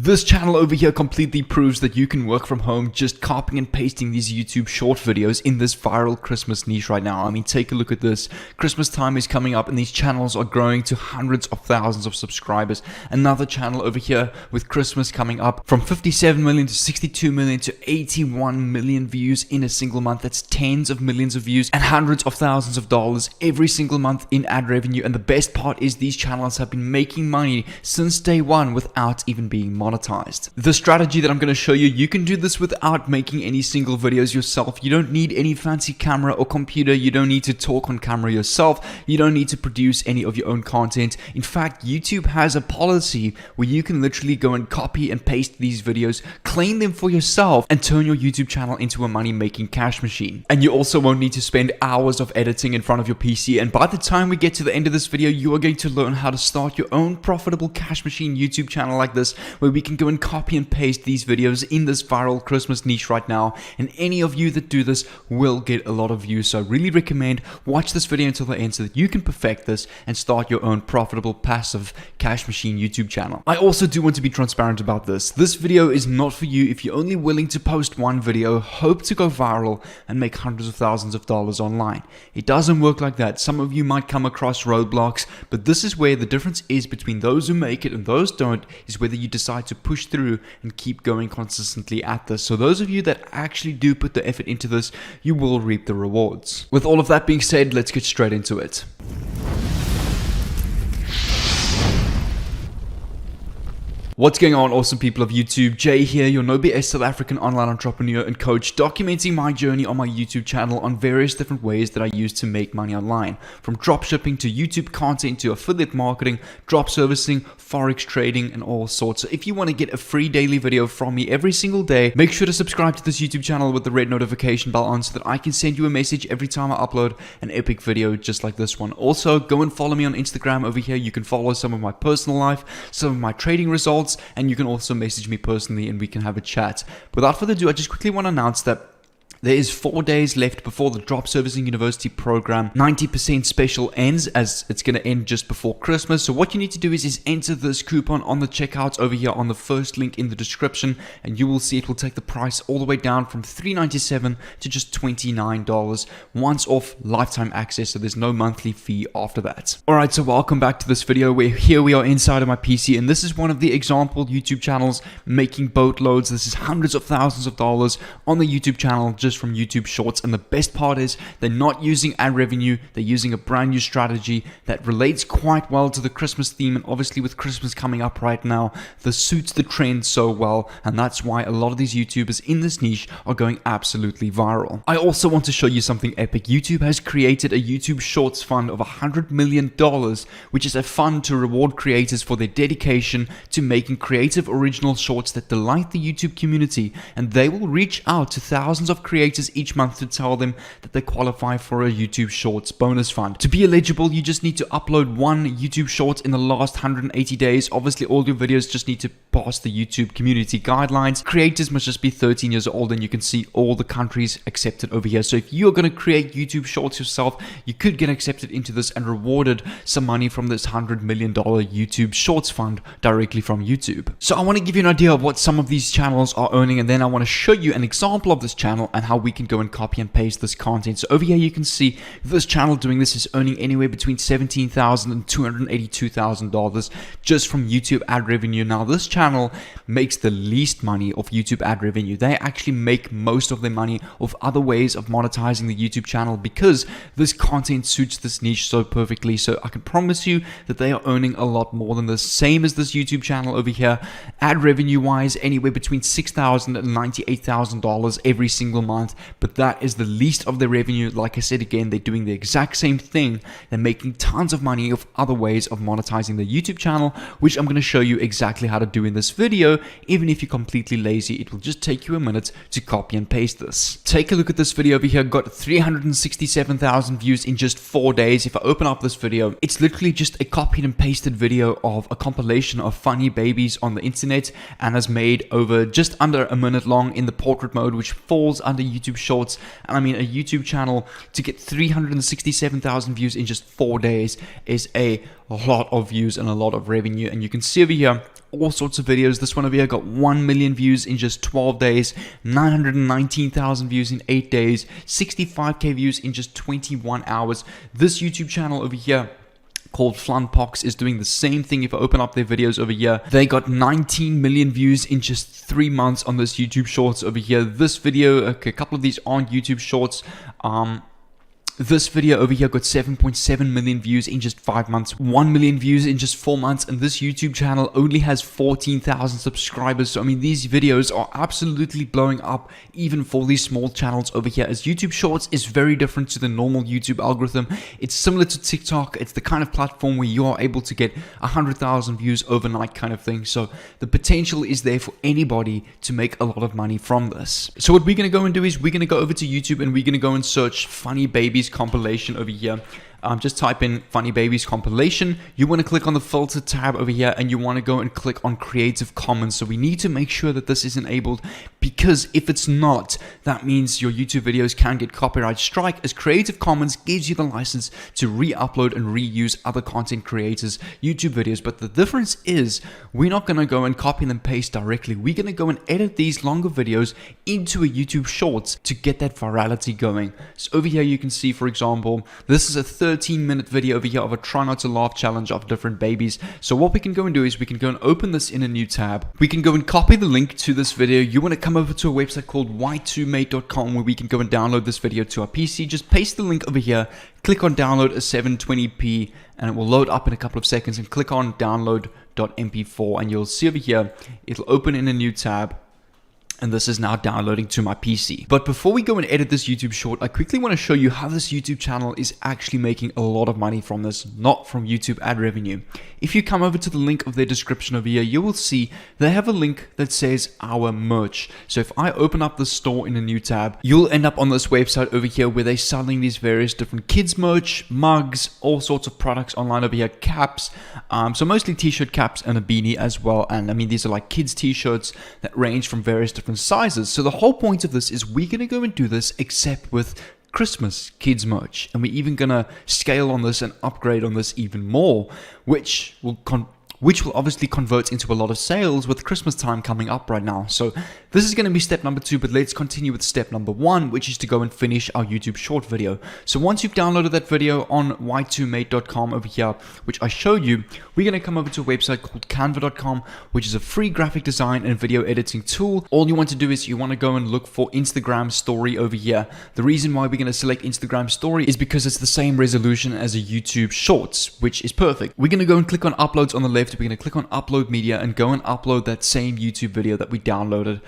This channel over here completely proves that you can work from home just copying and pasting these YouTube short videos in this viral Christmas niche right now. I mean, take a look at this. Christmas time is coming up and these channels are growing to hundreds of thousands of subscribers. Another channel over here with Christmas coming up from 57 million to 62 million to 81 million views in a single month. That's tens of millions of views and hundreds of thousands of dollars every single month in ad revenue. And the best part is these channels have been making money since day one without even being monetized. The strategy that I'm going to show you, you can do this without making any single videos yourself. You don't need any fancy camera or computer. You don't need to talk on camera yourself. You don't need to produce any of your own content. In fact, YouTube has a policy where you can literally go and copy and paste these videos, claim them for yourself, and turn your YouTube channel into a money-making cash machine. And you also won't need to spend hours of editing in front of your PC. And by the time we get to the end of this video, you are going to learn how to start your own profitable cash machine YouTube channel like this, where we can go and copy and paste these videos in this viral Christmas niche right now. And any of you that do this will get a lot of views. So I really recommend watch this video until the end so that you can perfect this and start your own profitable passive cash machine YouTube channel. I also do want to be transparent about this. This video is not for you if you're only willing to post one video, hope to go viral, and make hundreds of thousands of dollars online. It doesn't work like that. Some of you might come across roadblocks, but this is where the difference is between those who make it and those don't, is whether you decide to push through and keep going consistently at this. So those of you that actually do put the effort into this, you will reap the rewards. With all of that being said, let's get straight into it. What's going on, awesome people of YouTube? Jay here, your no BS South African online entrepreneur and coach, documenting my journey on my YouTube channel on various different ways that I use to make money online. From dropshipping to YouTube content to affiliate marketing, drop servicing, forex trading, and all sorts. So if you want to get a free daily video from me every single day, make sure to subscribe to this YouTube channel with the red notification bell on so that I can send you a message every time I upload an epic video just like this one. Also, go and follow me on Instagram over here. You can follow some of my personal life, some of my trading results, and you can also message me personally and we can have a chat. Without further ado, I just quickly want to announce that there is 4 days left before the Drop Servicing University program 90% special ends, as it's going to end just before Christmas. So what you need to do is enter this coupon on the checkout over here on the first link in the description, and you will see it will take the price all the way down from $397 to just $29 once off lifetime access. So there's no monthly fee after that. Alright, so welcome back to this video where here we are inside of my PC, and this is one of the example YouTube channels making boatloads. This is hundreds of thousands of dollars on the YouTube channel just from YouTube Shorts. And the best part is they're not using ad revenue. They're using a brand new strategy that relates quite well to the Christmas theme, and obviously with Christmas coming up right now, this suits the trend so well, and that's why a lot of these YouTubers in this niche are going absolutely viral. I also want to show you something epic. YouTube has created a YouTube Shorts fund of $100 million, which is a fund to reward creators for their dedication to making creative original shorts that delight the YouTube community, and they will reach out to thousands of creators each month to tell them that they qualify for a YouTube Shorts bonus fund. To be eligible, you just need to upload one YouTube Short in the last 180 days. Obviously, all your videos just need to pass the YouTube community guidelines. Creators must just be 13 years old, and you can see all the countries accepted over here. So if you're going to create YouTube Shorts yourself, you could get accepted into this and rewarded some money from this $100 million YouTube Shorts fund directly from YouTube. So I want to give you an idea of what some of these channels are earning, and then I want to show you an example of this channel and how we can go and copy and paste this content. So over here you can see this channel doing this is earning anywhere between $17,000 and $282,000 just from YouTube ad revenue. Now this channel makes the least money of YouTube ad revenue. They actually make most of their money of other ways of monetizing the YouTube channel because this content suits this niche so perfectly. So I can promise you that they are earning a lot more than the same as this YouTube channel over here. Ad revenue wise, anywhere between $6,000 and $98,000 every single month. But that is the least of their revenue. Like I said again, they're doing the exact same thing. They're making tons of money of other ways of monetizing the YouTube channel, which I'm going to show you exactly how to do in this video. Even if you're completely lazy, it will just take you a minute to copy and paste this. Take a look at this video over here. Got 367,000 views in just 4 days. If I open up this video, it's literally just a copied and pasted video of a compilation of funny babies on the internet, and has made over just under a minute long in the portrait mode, which falls under YouTube Shorts. And I mean, a YouTube channel to get 367,000 views in just 4 days is a lot of views and a lot of revenue. And you can see over here all sorts of videos. This one over here got 1 million views in just 12 days, 919,000 views in 8 days, 65k views in just 21 hours. This YouTube channel over here called Flunpox is doing the same thing. If I open up their videos over here, they got 19 million views in just 3 months on this YouTube Shorts over here. This video, okay, a couple of these aren't YouTube Shorts. This video over here got 7.7 million views in just 5 months, 1 million views in just 4 months, and this YouTube channel only has 14,000 subscribers. So I mean, these videos are absolutely blowing up even for these small channels over here, as YouTube Shorts is very different to the normal YouTube algorithm. It's similar to TikTok. It's the kind of platform where you are able to get 100,000 views overnight kind of thing. So the potential is there for anybody to make a lot of money from this. So what we're going to go and do is we're going to go over to YouTube and we're going to go and search Funny Babies compilation over here. Just type in Funny Babies compilation. You want to click on the filter tab over here and you want to go and click on Creative Commons. So we need to make sure that this is enabled, because if it's not, that means your YouTube videos can get copyright strike, as Creative Commons gives you the license to re-upload and reuse other content creators' YouTube videos. But the difference is we're not going to go and copy and paste directly. We're going to go and edit these longer videos into a YouTube Shorts to get that virality going. So over here you can see, for example, this is a 13-minute video over here of a try not to laugh challenge of different babies. So what we can go and do is we can go and open this in a new tab. We can go and copy the link to this video. You want to come over to a website called y2mate.com where we can go and download this video to our PC. Just paste the link over here, click on download a 720p, and it will load up in a couple of seconds, and click on download.mp4 and you'll see over here it'll open in a new tab. And this is now downloading to my PC. But before we go and edit this YouTube short, I quickly want to show you how this YouTube channel is actually making a lot of money from this, not from YouTube ad revenue. If you come over to the link of their description over here, you will see they have a link that says our merch. So if I open up the store in a new tab, you'll end up on this website over here where they're selling these various different kids merch, mugs, all sorts of products online over here, caps, so mostly t-shirt caps and a beanie as well. And I mean, these are like kids t-shirts that range from various different sizes. So the whole point of this is we're going to go and do this except with Christmas kids merch, and we're even going to scale on this and upgrade on this even more, which will obviously convert into a lot of sales with Christmas time coming up right now. So this is going to be step number 2, but let's continue with step number 1, which is to go and finish our YouTube short video. So once you've downloaded that video on y2mate.com over here, which I showed you, we're going to come over to a website called canva.com, which is a free graphic design and video editing tool. All you want to do is you want to go and look for Instagram story over here. The reason why we're going to select Instagram story is because it's the same resolution as a YouTube shorts, which is perfect. We're going to go and click on uploads on the left. We're going to click on upload media and go and upload that same YouTube video that we downloaded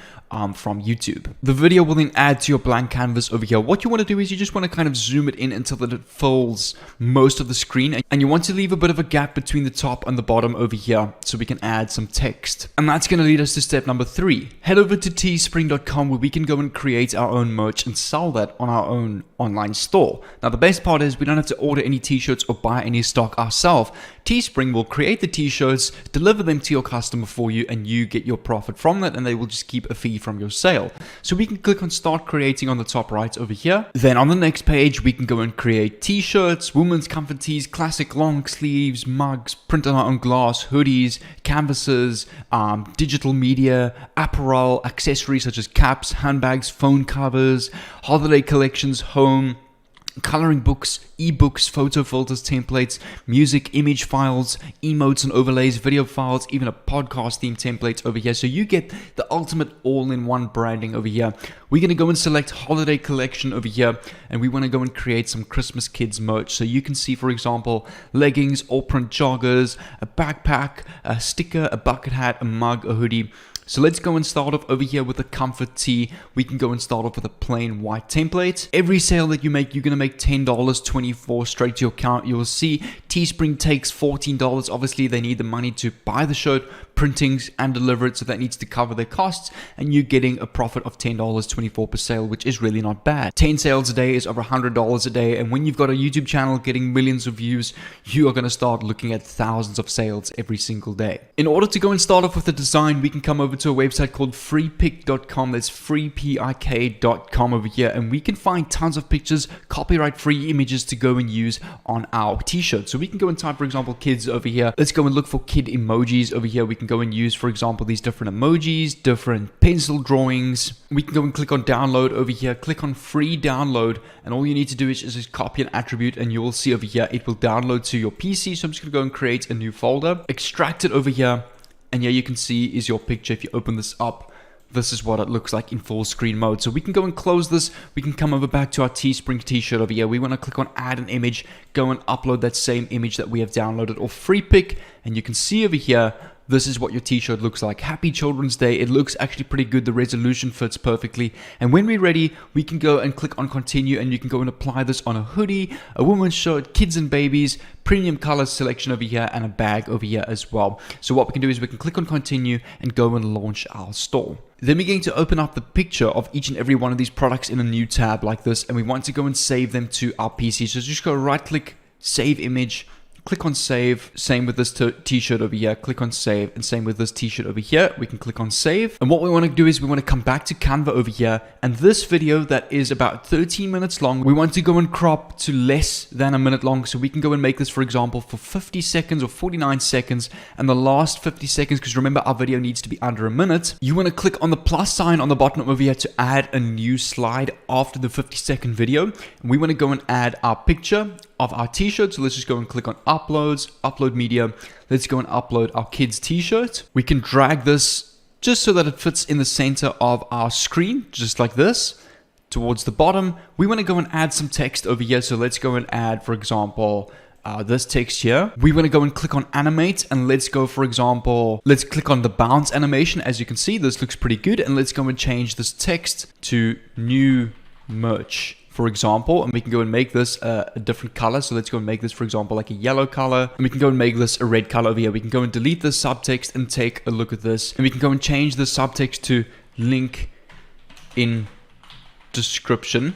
from YouTube. The video will then add to your blank canvas over here. What you want to do is you just want to kind of zoom it in until that it fills most of the screen, and you want to leave a bit of a gap between the top and the bottom over here so we can add some text. And that's going to lead us to step number 3. Head over to teespring.com where we can go and create our own merch and sell that on our own online store. Now the best part is we don't have to order any t-shirts or buy any stock ourselves. Teespring will create the t-shirts, deliver them to your customer for you, and you get your profit from that, and they will just keep a fee from your sale. So we can click on start creating on the top right over here. Then on the next page we can go and create t-shirts, women's comfort tees, classic long sleeves, mugs, print on our own glass, hoodies, canvases, digital media, apparel, accessories such as caps, handbags, phone covers, holiday collections, home, coloring books, ebooks, photo filters, templates, music, image files, emotes and overlays, video files, even a podcast theme template over here. So you get the ultimate all-in-one branding over here. We're going to go and select holiday collection over here, and we want to go and create some Christmas kids merch. So you can see, for example, leggings, all print joggers, a backpack, a sticker, a bucket hat, a mug, a hoodie. So let's go and start off over here with a comfort tee. We can go and start off with a plain white template. Every sale that you make, you're going to make $10.24 straight to your account. You will see Teespring takes $14. Obviously, they need the money to buy the shirt, printing and deliver it, so that needs to cover their costs, and you're getting a profit of $10, 24 per sale, which is really not bad. 10 sales a day is over $100 a day, and when you've got a YouTube channel getting millions of views, you are going to start looking at thousands of sales every single day. In order to go and start off with the design, we can come over to a website called freepik.com. That's freepik.com over here, and we can find tons of pictures, copyright free images to go and use on our t-shirt. So we can go and type, for example, kids over here. Let's go and look for kid emojis over here. We can go and use, for example, these different emojis, different pencil drawings. We can go and click on download over here, click on free download, and all you need to do is just copy an attribute, and you will see over here it will download to your PC. So I'm just going to go and create a new folder, extract it over here, and here you can see is your picture. If you open this up, this is what it looks like in full screen mode. So we can go and close this. We can come over back to our Teespring t-shirt over here. We want to click on add an image, go and upload that same image that we have downloaded off Freepik, and you can see over here, this is what your t-shirt looks like. Happy Children's Day. It looks actually pretty good. The resolution fits perfectly. And when we're ready, we can go and click on continue, and you can go and apply this on a hoodie, a woman's shirt, kids and babies, premium color selection over here, and a bag over here as well. So what we can do is we can click on continue and go and launch our store. Then we're going to open up the picture of each and every one of these products in a new tab like this, and we want to go and save them to our PC. So just go right click, save image, click on save. Same with this t-shirt over here, click on save, and same with this t-shirt over here. We can click on save, and what we want to do is we want to come back to Canva over here, and this video that is about 13 minutes long, we want to go and crop to less than a minute long. So we can go and make this, for example, for 50 seconds or 49 seconds, and the last 50 seconds, because remember our video needs to be under a minute, you want to click on the plus sign on the bottom over here to add a new slide after the 50-second video. And we want to go and add our picture of our t-shirt. So let's just go and click on uploads, upload media. Let's go and upload our kids t-shirt. We can drag this just so that it fits in the center of our screen, just like this, towards the bottom. We want to go and add some text over here. So let's go and add, for example, this text here. We want to go and click on animate, and let's go, for example, let's click on the bounce animation. As you can see, this looks pretty good, and let's go and change this text to new merch, for example, and we can go and make this a different color. So let's go and make this, for example, like a yellow color, and we can go and make this a red color over here. We can go and delete this subtext and take a look at this, and we can go and change the subtext to link in description.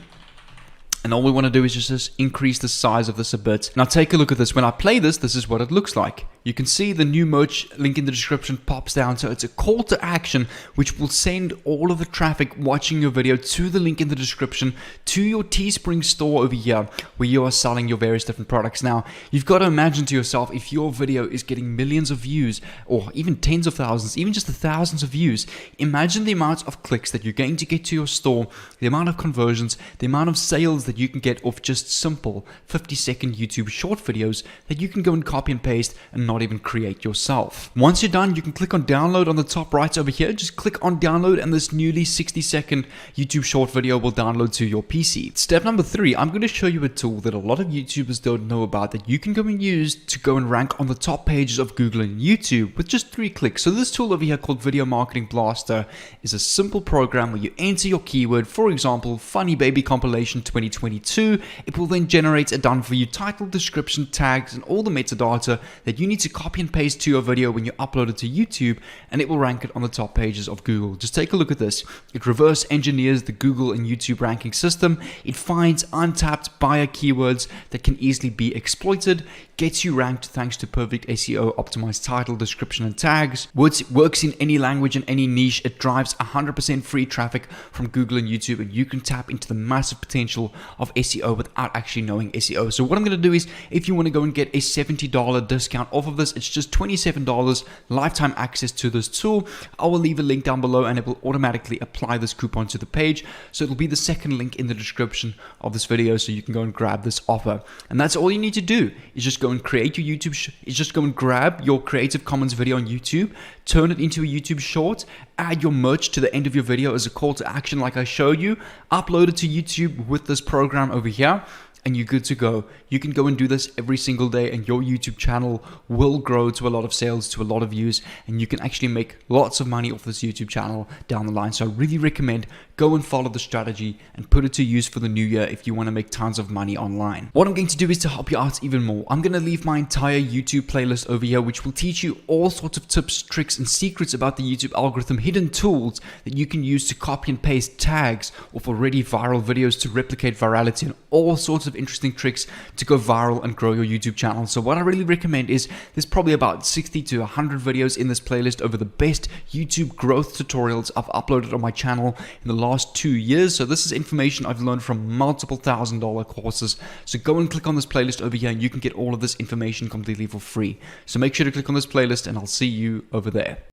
And all we want to do is just increase the size of this a bit. Now take a look at this. When I play this, this is what it looks like. You can see the new merch link in the description pops down. So it's a call to action, which will send all of the traffic watching your video to the link in the description to your Teespring store over here, where you are selling your various different products. Now, you've got to imagine to yourself, if your video is getting millions of views, or even tens of thousands, even just the thousands of views, imagine the amount of clicks that you're going to get to your store, the amount of conversions, the amount of sales that you can get off just simple 50-second YouTube short videos that you can go and copy and paste and not even create yourself. Once you're done, you can click on download on the top right over here. Just click on download, and this newly 60-second YouTube short video will download to your PC. Step number 3, I'm going to show you a tool that a lot of YouTubers don't know about that you can go and use to go and rank on the top pages of Google and YouTube with just 3 clicks. So this tool over here called Video Marketing Blaster is a simple program where you enter your keyword, for example, funny baby compilation 2022. It will then generate a done for you title, description, tags, and all the metadata that you need to copy and paste to your video when you upload it to YouTube, and it will rank it on the top pages of Google. Just take a look at this. It reverse engineers the Google and YouTube ranking system. It finds untapped buyer keywords that can easily be exploited, gets you ranked thanks to perfect SEO, optimized title, description, and tags. Works in any language and any niche. It drives 100% free traffic from Google and YouTube, and you can tap into the massive potential of SEO without actually knowing SEO. So what I'm going to do is, if you want to go and get a $70 discount off of this, it's just $27 lifetime access to this tool. I will leave a link down below, and it will automatically apply this coupon to the page. So it'll be the second link in the description of this video, so you can go and grab this offer. And that's all you need to do, is just go and create your YouTube, just go and grab your Creative Commons video on YouTube, turn it into a YouTube short, add your merch to the end of your video as a call to action like I showed you, upload it to YouTube with this program over here, and you're good to go. You can go and do this every single day, and your YouTube channel will grow to a lot of sales, to a lot of views, and you can actually make lots of money off this YouTube channel down the line. So I really recommend go and follow the strategy and put it to use for the new year if you want to make tons of money online. What I'm going to do is to help you out even more. I'm going to leave my entire YouTube playlist over here, which will teach you all sorts of tips, tricks, and secrets about the YouTube algorithm, hidden tools that you can use to copy and paste tags of already viral videos to replicate virality, and all sorts of interesting tricks to go viral and grow your YouTube channel. So what I really recommend is there's probably about 60 to 100 videos in this playlist over the best YouTube growth tutorials I've uploaded on my channel in the last 2 years. So this is information I've learned from multiple $1,000 courses. So go and click on this playlist over here and you can get all of this information completely for free. So make sure to click on this playlist and I'll see you over there.